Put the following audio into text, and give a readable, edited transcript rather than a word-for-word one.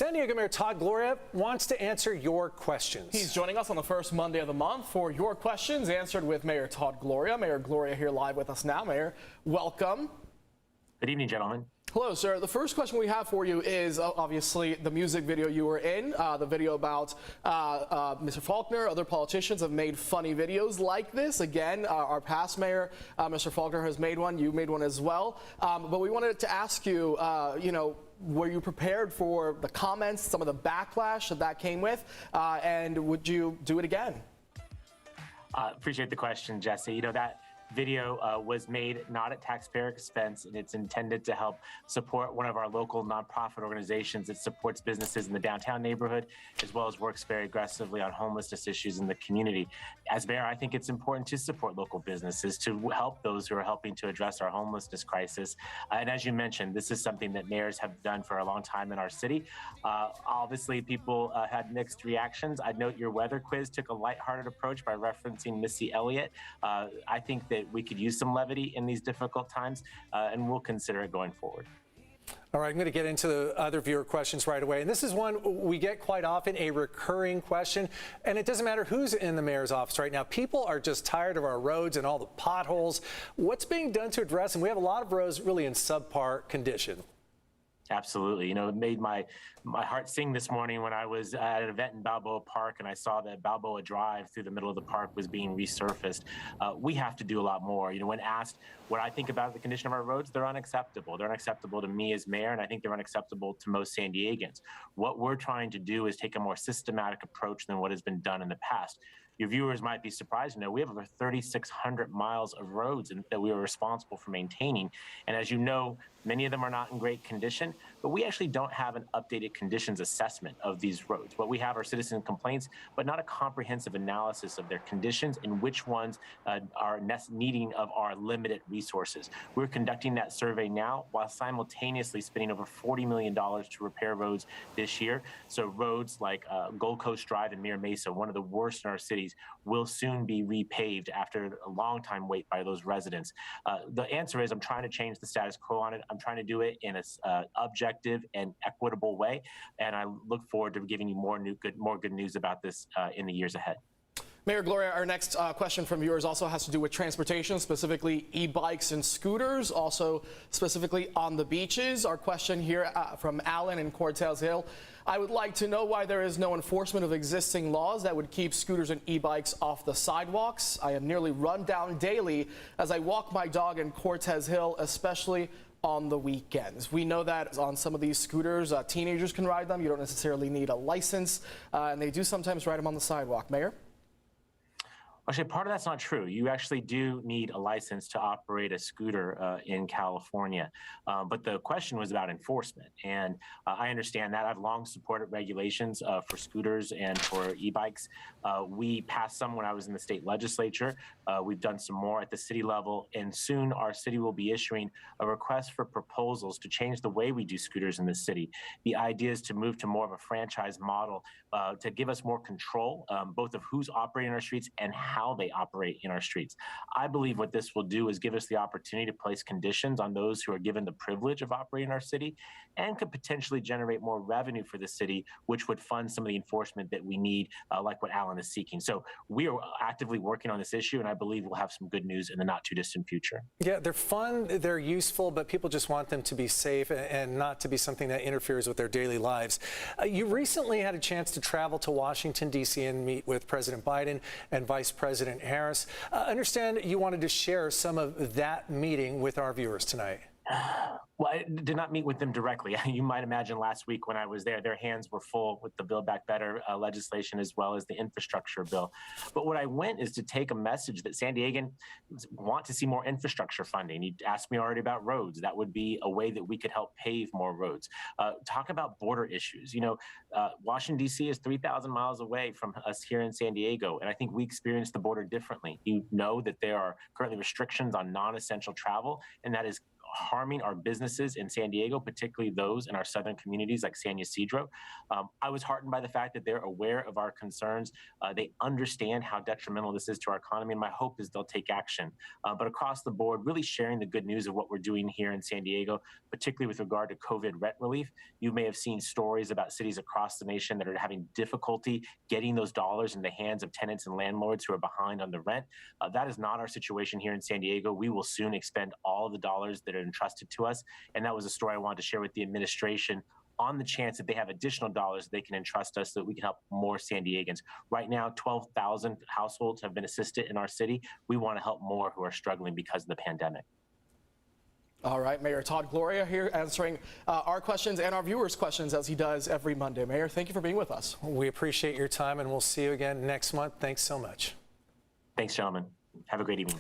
San Diego Mayor Todd Gloria wants to answer your questions. He's joining us on the first Monday of the month for your questions answered with Mayor Todd Gloria. Mayor Gloria here live with us now. Mayor, welcome. Good evening, gentlemen. Hello, sir. The first question we have for you is obviously the music video you were in, the video about Mr. Faulconer. Other politicians have made funny videos like this. Again, our past mayor, Mr. Faulconer, has made one. You made one as well. But we wanted to ask you, were you prepared for the comments, some of the backlash that came with, and would you do it again? Appreciate the question, Jesse. That video was made not at taxpayer expense, and it's intended to help support one of our local nonprofit organizations that supports businesses in the downtown neighborhood, as well as works very aggressively on homelessness issues in the community. As mayor, I think it's important to support local businesses to help those who are helping to address our homelessness crisis. And as you mentioned, this is something that mayors have done for a long time in our city. Obviously, people had mixed reactions. I'd note your weather quiz took a lighthearted approach by referencing Missy Elliott. I think that we could use some levity in these difficult times, and we'll consider it going forward. All right, I'm going to get into the other viewer questions right away. And this is one we get quite often, a recurring question. And it doesn't matter who's in the mayor's office right now. People are just tired of our roads and all the potholes. What's being done to address them? We have a lot of roads really in subpar condition. Absolutely. It made my heart sing this morning when I was at an event in Balboa Park and I saw that Balboa Drive through the middle of the park was being resurfaced. We have to do a lot more. When asked what I think about the condition of our roads, they're unacceptable. They're unacceptable to me as mayor, and I think they're unacceptable to most San Diegans. What we're trying to do is take a more systematic approach than what has been done in the past. Your viewers might be surprised to know we have over 3,600 miles of roads that we are responsible for maintaining. And as you know, many of them are not in great condition, but we actually don't have an updated conditions assessment of these roads. What we have are citizen complaints, but not a comprehensive analysis of their conditions and which ones are needing of our limited resources. We're conducting that survey now while simultaneously spending over $40 million to repair roads this year. So roads like Gold Coast Drive and Mira Mesa, one of the worst in our cities, will soon be repaved after a long time wait by those residents. The answer is I'm trying to change the status quo on it. I'm trying to do it in an objective and equitable way, and I look forward to giving you more good news about this in the years ahead. Mayor Gloria, our next question from viewers also has to do with transportation, specifically e-bikes and scooters, also specifically on the beaches. Our question here from Alan in Cortez Hill. I would like to know why there is no enforcement of existing laws that would keep scooters and e-bikes off the sidewalks. I am nearly run down daily as I walk my dog in Cortez Hill, especially on the weekends. We know that on some of these scooters, teenagers can ride them. You don't necessarily need a license, and they do sometimes ride them on the sidewalk. Mayor? Actually, part of that's not true. You actually do need a license to operate a scooter in California. But the question was about enforcement. And I understand that. I've long supported regulations for scooters and for e-bikes. We passed some when I was in the state legislature. We've done some more at the city level. And soon our city will be issuing a request for proposals to change the way we do scooters in the city. The idea is to move to more of a franchise model to give us more control, both of who's operating our streets and how they operate in our streets. I believe what this will do is give us the opportunity to place conditions on those who are given the privilege of operating our city and could potentially generate more revenue for the city, which would fund some of the enforcement that we need, like what Alan is seeking. So we are actively working on this issue, and I believe we'll have some good news in the not too distant future. Yeah, they're fun, they're useful, but people just want them to be safe and not to be something that interferes with their daily lives. You recently had a chance to travel to Washington, D.C. and meet with President Biden and Vice President Harris. Understand you wanted to share some of that meeting with our viewers tonight. Well, I did not meet with them directly. You might imagine last week when I was there, their hands were full with the Build Back Better legislation as well as the infrastructure bill. But what I went is to take a message that San Diegans want to see more infrastructure funding. You asked me already about roads. That would be a way that we could help pave more roads. Talk about border issues. Washington, D.C. is 3,000 miles away from us here in San Diego, and I think we experience the border differently. You know that there are currently restrictions on non-essential travel, and that is harming our businesses in San Diego, particularly those in our southern communities like San Ysidro. I was heartened by the fact that they're aware of our concerns. They understand how detrimental this is to our economy, and my hope is they'll take action. But across the board, really sharing the good news of what we're doing here in San Diego, particularly with regard to COVID rent relief. You may have seen stories about cities across the nation that are having difficulty getting those dollars in the hands of tenants and landlords who are behind on the rent. That is not our situation here in San Diego. We will soon expend all of the dollars that are entrusted to us. And that was a story I wanted to share with the administration on the chance that they have additional dollars they can entrust us so that we can help more San Diegans. Right now, 12,000 households have been assisted in our city. We want to help more who are struggling because of the pandemic. All right, Mayor Todd Gloria here answering our questions and our viewers' questions as he does every Monday. Mayor, thank you for being with us. We appreciate your time, and we'll see you again next month. Thanks so much. Thanks, gentlemen. Have a great evening.